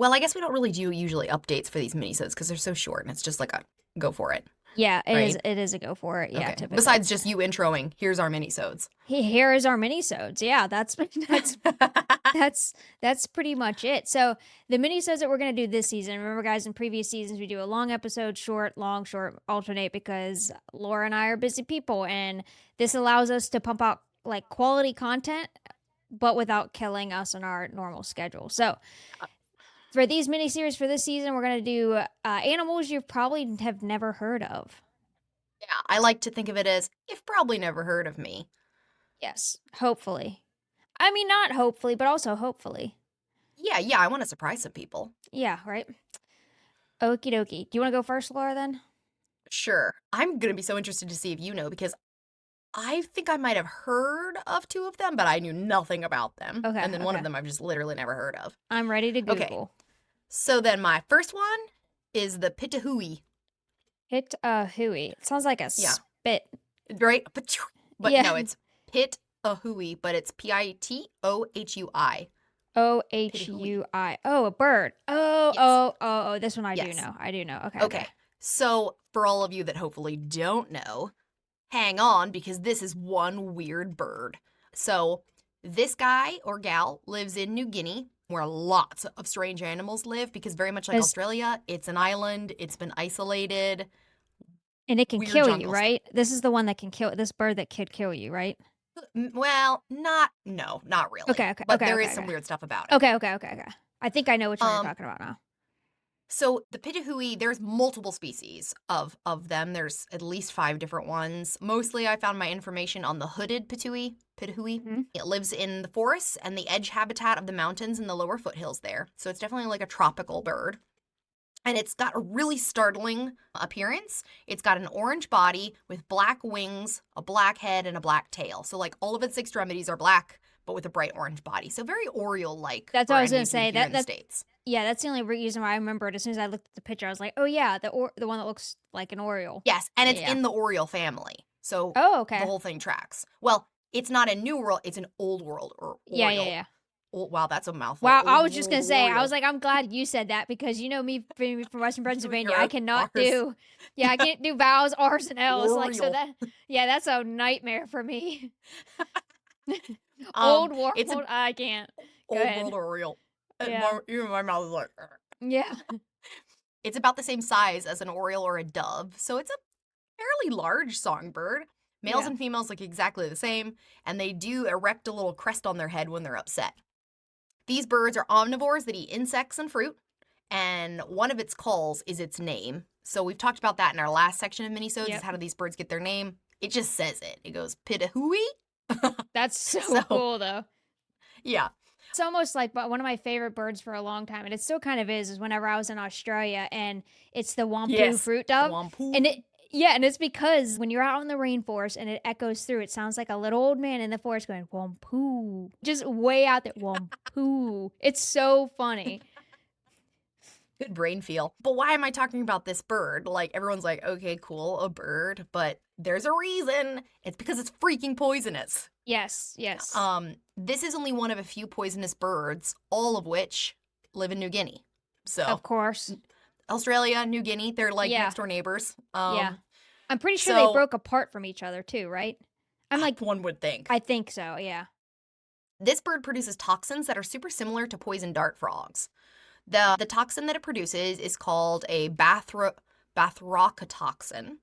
Well, I guess we don't really do usually updates for these minisodes because they're so short and it's just like a go for it, Yeah, it is. right? It is a go for it. Yeah, Okay. typically. Besides just you introing, here's our minisodes. Here is our minisodes. Yeah, that's that's that's pretty much it. So the minisodes that we're gonna do this season. Remember, guys, in previous seasons we do a long episode, short, long, short, alternate because Laura and I are busy people, and this allows us to pump out like quality content, but without killing us on our normal schedule. So for these miniseries for this season, we're gonna do animals you probably have never heard of. Yeah, I like to think of it as you've probably never heard of me. Yes, hopefully. I mean, not hopefully, but also hopefully. Yeah, I want to surprise some people. Yeah, right. Okie dokie. Do you want to go first, Laura? Then. Sure. I'm going to be so interested to see if you know because I think I might have heard of two of them, but I knew nothing about them. Okay. And then one of Okay. them I've just literally never heard of. I'm ready to Okay. Google. So then my first one is the pitohui. Hit a hooey. It sounds like a Yeah. spit. Right? But Yeah. no, it's pitohui, but it's Pitohui. OHUI. Oh, a bird. Oh, Yes. oh, oh, oh. This one I do Yes. know. I do know. Okay. Okay. Okay. So for all of you that hopefully don't know, hang on because this is one weird bird. So this guy or gal lives in New Guinea, where lots of strange animals live because very much like As, Australia, it's an island, it's been isolated, and it can weird kill you, jungle stuff. right? This is the one that can kill this bird that could kill you, right? Well, not really. Okay. Okay. But Okay. there Okay. is some Okay. weird stuff about it. Okay. Okay. Okay. Okay. I think I know which one you're Um, talking about now. So the pitohui, there's multiple species of them. There's at least 5 different ones. Mostly I found my information on the hooded pitohui. Hmm. It lives in the forests and the edge habitat of the mountains and the lower foothills there. So it's definitely like a tropical bird. And it's got a really startling appearance. It's got an orange body with black wings, a black head, and a black tail. So like all of its extremities are black, but with a bright orange body. So very Oriole-like That's for what I was any gonna of you say. here in the That States. Yeah, that's the only reason why I remember it. As soon as I looked at the picture, I was like, "Oh yeah, the one that looks like an Oriole." Yes, and Yeah, it's yeah. in the Oriole family. So Oh, the okay. whole thing tracks. Well, it's not a new world, it's an old world or Yeah, yeah, Oriole. yeah. Oh, wow, that's a mouthful. Wow, I Old was just gonna world say, I was Oriole. like, I'm glad you said that because you know me being from Western Pennsylvania, I Your cannot R's. do, yeah, I can't do vowels, R's, and L's. Like, so Oriole. that, yeah, that's a nightmare for me. Um, Old world, it's an I can't. Go old world ahead. Oriole. And Yeah, even my mouth is like, "Ugh." yeah. It's about the same size as an Oriole or a dove, so it's a fairly large songbird. Males Yeah. and females look exactly the same, and they do erect a little crest on their head when they're upset. These birds are omnivores that eat insects and fruit, and one of its calls is its name. So we've talked about that in our last section of minisodes, is Yep. how do these birds get their name? It just says it. It goes pitahui. That's so So, cool though. yeah. It's almost like one of my favorite birds for a long time, and it still kind of is whenever I was in Australia, and it's the wampu Yes. fruit dove. And Wampu. it's because when you're out in the rainforest and it echoes through, it sounds like a little old man in the forest going, wampu. Just way out there, wampu. It's so funny. Good brain feel. But why am I talking about this bird? Like, everyone's like, okay, cool, a bird, but there's a reason. It's because it's freaking poisonous. Yes, yes. This is only one of a few poisonous birds, all of which live in New Guinea. So, Of course. Australia, New Guinea, they're like Yeah, next door neighbors. yeah. I'm pretty sure they So broke apart from each other too, right? I'm like, one would think. I think so, yeah. This bird produces toxins that are super similar to poison dart frogs. The toxin that it produces is called a bathrocotoxin.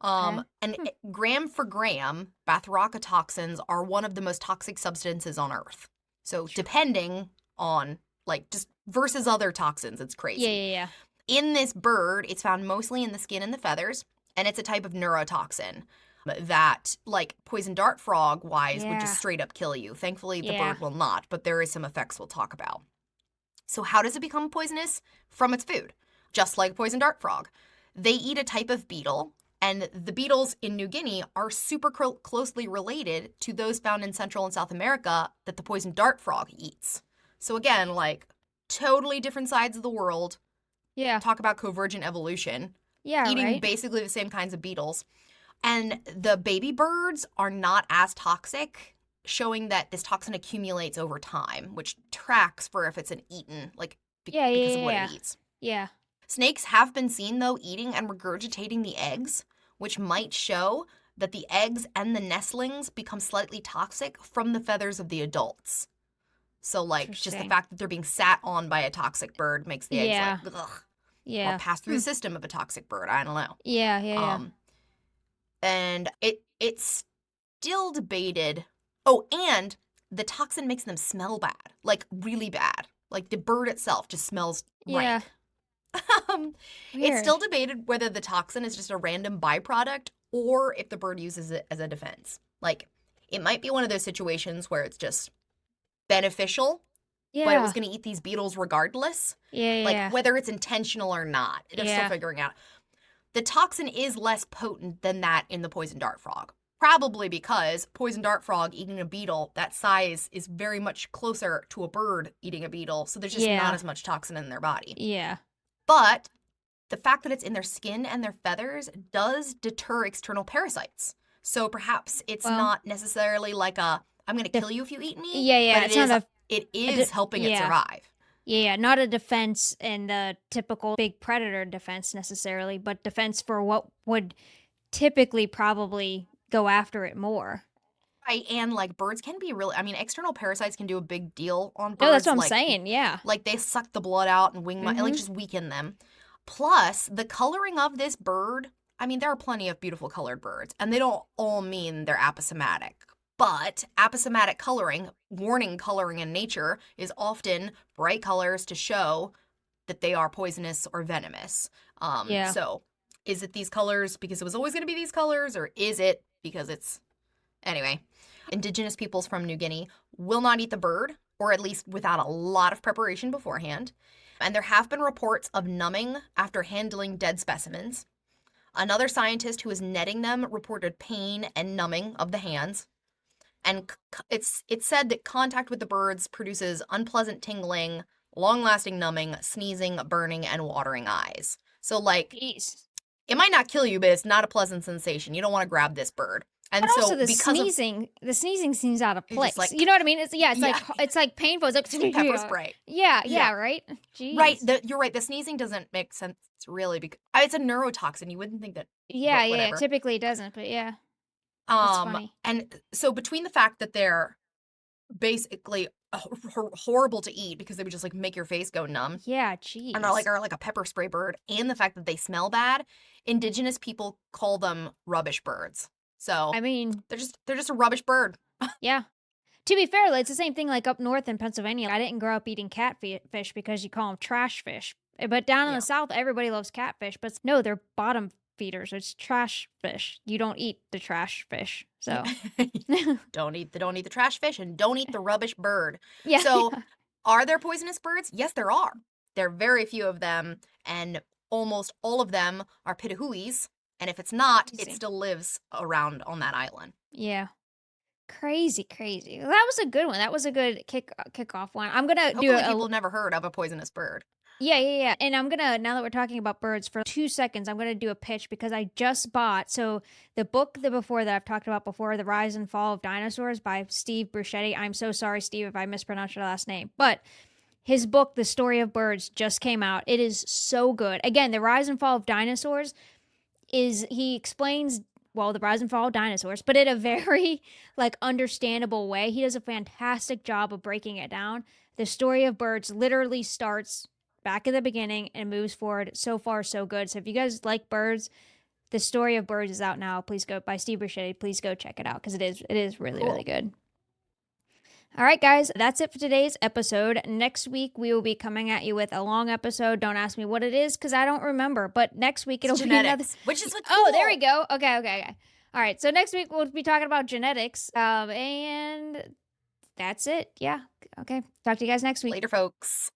Okay. Gram for gram, bathrocotoxins are one of the most toxic substances on Earth. So depending on, like, just versus other toxins, it's Yeah, crazy. yeah, yeah. In this bird, it's found mostly in the skin and the feathers, and it's a type of neurotoxin that, like, poison dart frog wise, would Yeah, just straight up kill you. Thankfully, the yeah. bird will not, but there is some effects we'll talk about. So how does it become poisonous? From its food, just like poison dart frog. They eat a type of beetle, and the beetles in New Guinea are super closely related to those found in Central and South America that the poison dart frog eats. So again, like, totally different sides of the world. Yeah, Talk about convergent evolution, yeah, eating right? basically the same kinds of beetles. And the baby birds are not as toxic, showing that this toxin accumulates over time, which tracks for if it's an eaten, like Yeah, because yeah, of what yeah. it eats. Yeah. Snakes have been seen, though, eating and regurgitating the eggs, which might show that the eggs and the nestlings become slightly toxic from the feathers of the adults. So, like, just the Interesting. fact that they're being sat on by a toxic bird makes the eggs like, Yeah. ugh, or Yeah. pass through the system of a toxic bird. I don't know. Yeah, yeah, yeah. And it's still debated. Oh, and the toxin makes them smell bad, like really bad. Like the bird itself just smells Yeah. rank. It's Weird. still debated whether the toxin is just a random byproduct or if the bird uses it as a defense. Like, it might be one of those situations where it's just beneficial, but it was Yeah. going to eat these beetles regardless. Yeah, Like, yeah. whether it's intentional or not, they're still Yeah. figuring out. The toxin is less potent than that in the poison dart frog. Probably because poison dart frog eating a beetle, that size is very much closer to a bird eating a beetle, so there's just not Yeah. as much toxin in their body. Yeah. But the fact that it's in their skin and their feathers does deter external parasites. So perhaps it's Well, not necessarily like a, I'm going to def- kill you if you eat me, yeah, yeah. but It's not it is helping it yeah. survive. Yeah, not a defense in the typical big predator defense necessarily, but defense for what would typically probably go after it more. Right, and like birds can be really, I mean, external parasites can do a big deal on birds. No, that's what I'm saying. Yeah. Like they suck the blood out and like Mhm. just weaken them. Plus, the coloring of this bird, I mean, there are plenty of beautiful colored birds, and they don't all mean they're aposematic. But aposematic coloring, warning coloring in nature, is often bright colors to show that they are poisonous or venomous. Yeah. So is it these colors because it was always going to be these colors, or is it because it's... Anyway, indigenous peoples from New Guinea will not eat the bird, or at least without a lot of preparation beforehand. And there have been reports of numbing after handling dead specimens. Another scientist who was netting them reported pain and numbing of the hands. And it's said that contact with the birds produces unpleasant tingling, long-lasting numbing, sneezing, burning, and watering eyes. So, like, Jeez. it might not kill you, but it's not a pleasant sensation. You don't want to grab this bird. And But so, also the because sneezing seems out of You're just place. like- You know what I mean? It's Yeah. it's like painful. It's like pepper spray. Yeah, Yeah. right. Jeez. Right, you're right. The sneezing doesn't make sense really because it's a neurotoxin. You wouldn't think that. Yeah, but yeah. whatever. Typically it doesn't, but yeah. That's funny. And so between the fact that they're basically horrible to eat because they would just like make your face go numb, Yeah, jeez. and are like a pepper spray bird, and the fact that they smell bad, indigenous people call them rubbish birds. So I mean, they're just a rubbish bird. yeah. To be fair, it's the same thing like up north in Pennsylvania. I didn't grow up eating catfish because you call them trash fish. But down in Yeah. the south, everybody loves catfish. But no, they're bottom feeders. It's trash fish. You don't eat the trash fish. So don't eat the trash fish and don't eat the rubbish bird. yeah. So are there poisonous birds? Yes, there are. There are very few of them, and almost all of them are pitohuis. And if it's not, it Interesting. still lives around on that island. Yeah. Crazy. Well, that was a good one. That was a good kickoff one. I'm gonna do Hopefully a people have never heard of a poisonous bird. yeah. And I'm gonna, now that we're talking about birds for 2 seconds, I'm gonna do a pitch because I just bought, so the book that I've talked about before, The Rise and Fall of Dinosaurs by Steve Bruschetti. I'm so sorry, Steve, if I mispronounced your last name, but his book, The Story of Birds, just came out. It is so good. Again, The Rise and Fall of Dinosaurs he explains, well, the rise and fall of dinosaurs, but in a very like understandable way. He does a fantastic job of breaking it down. The Story of Birds literally starts back at the beginning and moves forward. So far, so good. So if you guys like birds, The Story of Birds is out now. Please go, by Steve Bruschetti. Please go check it out because it is really, Cool. really good. All right, guys, that's it for today's episode. Next week, we will be coming at you with a long episode. Don't ask me what it is because I don't remember. But next week, it'll It's be another... genetics, which is what's Oh, there we cool. go. Okay. All right, so next week, we'll be talking about genetics. And that's it. Yeah. Okay. Talk to you guys next week. Later, folks.